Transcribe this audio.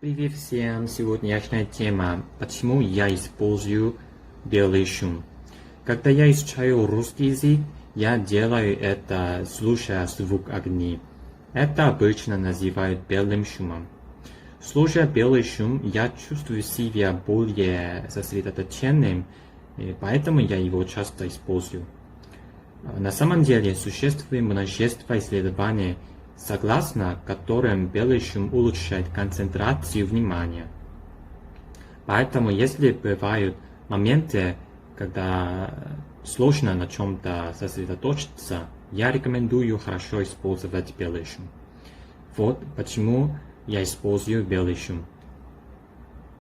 Привет всем! Сегодняшняя тема «Почему я использую белый шум?». Когда я изучаю русский язык, я делаю это, слушая звук огней. Это обычно называют белым шумом. Слушая белый шум, я чувствую себя более сосредоточенным, и поэтому я его часто использую. На самом деле существует множество исследований, согласно которым белый шум улучшает концентрацию внимания. Поэтому, если бывают моменты, когда сложно на чем-то сосредоточиться, я рекомендую хорошо использовать белый шум. Вот почему я использую белый шум.